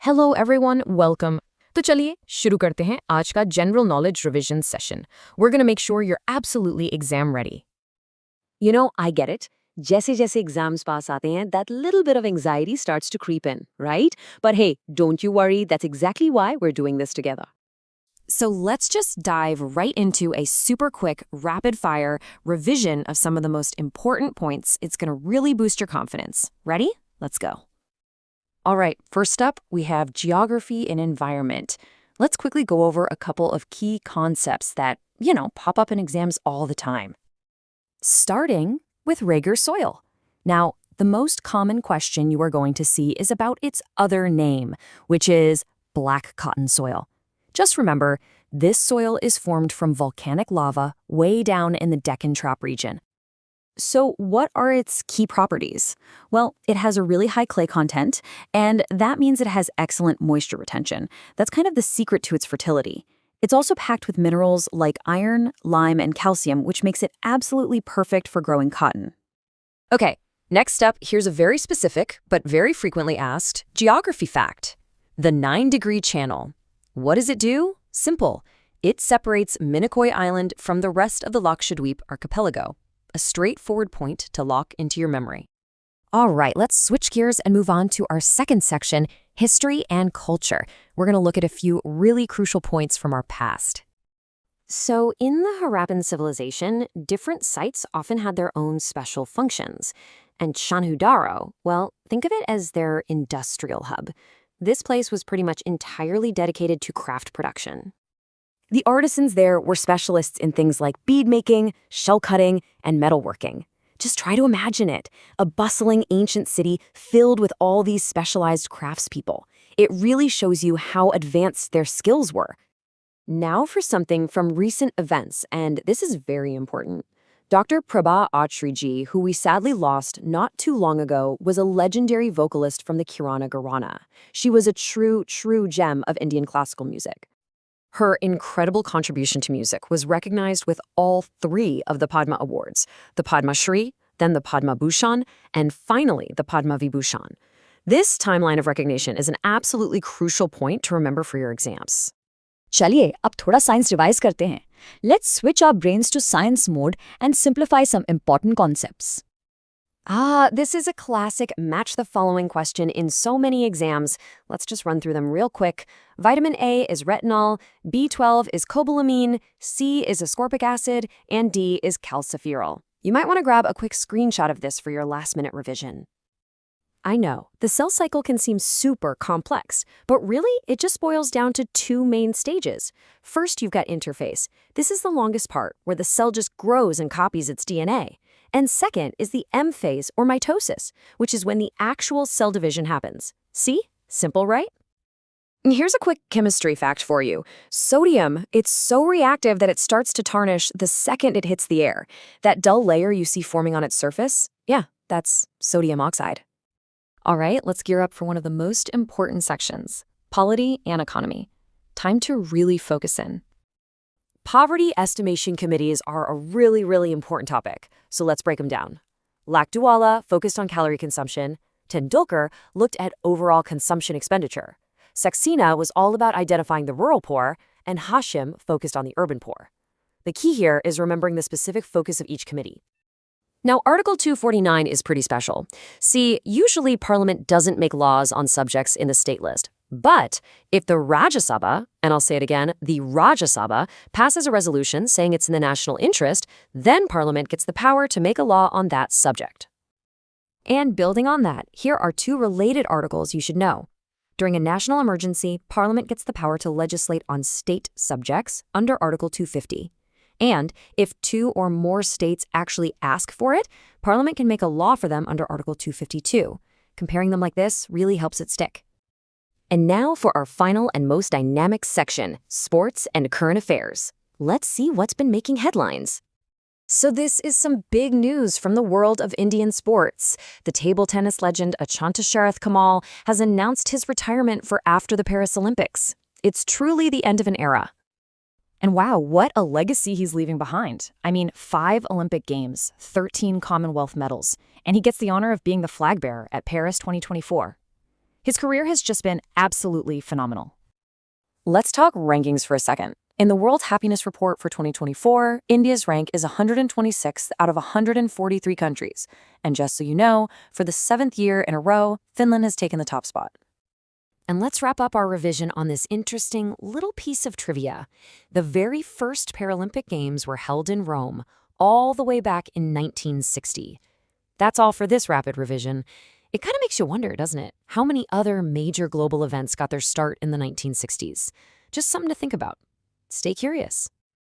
Hello everyone welcome. तो चलिए शुरू करते हैं आज का general knowledge revision session. We are gonna make sure you are absolutely exam ready. I get it. जैसे जैसे एग्जाम्स पास आते हैं, that little bit of anxiety starts to creep in, right? But hey, don't you worry, that's exactly why we're doing this together. So let's just dive right into a super quick, rapid fire revision of some of the most important points. It's going to really boost your confidence. Ready? Let's go. All right, first up, we have geography and environment. Let's quickly go over a couple of key concepts that, pop up in exams all the time. Starting with Rager soil. Now, the most common question you are going to see is about its other name, which is black cotton soil. Just remember, this soil is formed from volcanic lava way down in the Deccan Trap region. So what are its key properties? Well, it has a really high clay content, and that means it has excellent moisture retention. That's kind of the secret to its fertility. It's also packed with minerals like iron, lime, and calcium, which makes it absolutely perfect for growing cotton. Okay, next up, here's a very specific but very frequently asked geography fact. The 9-degree channel. What does it do? Simple. It separates Minicoy Island from the rest of the Lakshadweep archipelago. A straightforward point to lock into your memory. All right, let's switch gears and move on to our second section, history and culture. We're going to look at a few really crucial points from our past. So in the Harappan civilization, different sites often had their own special functions. And Shanhudaro, well, think of it as their industrial hub. This place was pretty much entirely dedicated to craft production. The artisans there were specialists in things like bead making, shell cutting, and metalworking. Just try to imagine it, a bustling ancient city filled with all these specialized craftspeople. It really shows you how advanced their skills were. Now for something from recent events, and this is very important. Dr. Prabha Atriji, who we sadly lost not too long ago, was a legendary vocalist from the Kirana Gharana. She was a true gem of Indian classical music. Her incredible contribution to music was recognized with all 3 of the Padma Awards, the Padma Shri, then the Padma Bhushan, and finally the Padma Vibhushan. This timeline of recognition is an absolutely crucial point to remember for your exams. चलिए अब थोड़ा science revise करते हैं. Let's switch our brains to science mode and simplify some important concepts. This is a classic match the following question in so many exams. Let's just run through them real quick. Vitamin A is retinol, B12 is cobalamin, C is ascorbic acid, and D is calciferol. You might want to grab a quick screenshot of this for your last-minute revision. I know, the cell cycle can seem super complex, but really, it just boils down to 2 main stages. First, you've got interphase. This is the longest part, where the cell just grows and copies its DNA. And second is the M phase, or mitosis, which is when the actual cell division happens. See? Simple, right? Here's a quick chemistry fact for you. Sodium, it's so reactive that it starts to tarnish the second it hits the air. That dull layer you see forming on its surface, yeah, that's sodium oxide. All right, let's gear up for one of the most important sections, polity and economy. Time to really focus in. Poverty estimation committees are a really important topic, so let's break them down. Lakdawala focused on calorie consumption, Tendulkar looked at overall consumption expenditure, Saxena was all about identifying the rural poor, and Hashim focused on the urban poor. The key here is remembering the specific focus of each committee. Now, Article 249 is pretty special. See, usually Parliament doesn't make laws on subjects in the state list. But if the Rajya Sabha, and I'll say it again, the Rajya Sabha, passes a resolution saying it's in the national interest, then Parliament gets the power to make a law on that subject. And building on that, here are 2 related articles you should know. During a national emergency, Parliament gets the power to legislate on state subjects under Article 250. And if 2 or more states actually ask for it, Parliament can make a law for them under Article 252. Comparing them like this really helps it stick. And now for our final and most dynamic section, sports and current affairs. Let's see what's been making headlines. So this is some big news from the world of Indian sports. The table tennis legend Achanta Sharath Kamal has announced his retirement for after the Paris Olympics. It's truly the end of an era. And wow, what a legacy he's leaving behind. I mean, 5 Olympic Games, 13 Commonwealth medals, and he gets the honor of being the flag bearer at Paris 2024. His career has just been absolutely phenomenal. Let's talk rankings for a second. In the World Happiness Report for 2024, India's rank is 126th out of 143 countries. And just so you know, for the 7th year in a row, Finland has taken the top spot. And let's wrap up our revision on this interesting little piece of trivia. The very first Paralympic Games were held in Rome, all the way back in 1960. That's all for this rapid revision. It kind of makes you wonder, doesn't it? How many other major global events got their start in the 1960s? Just something to think about. Stay curious.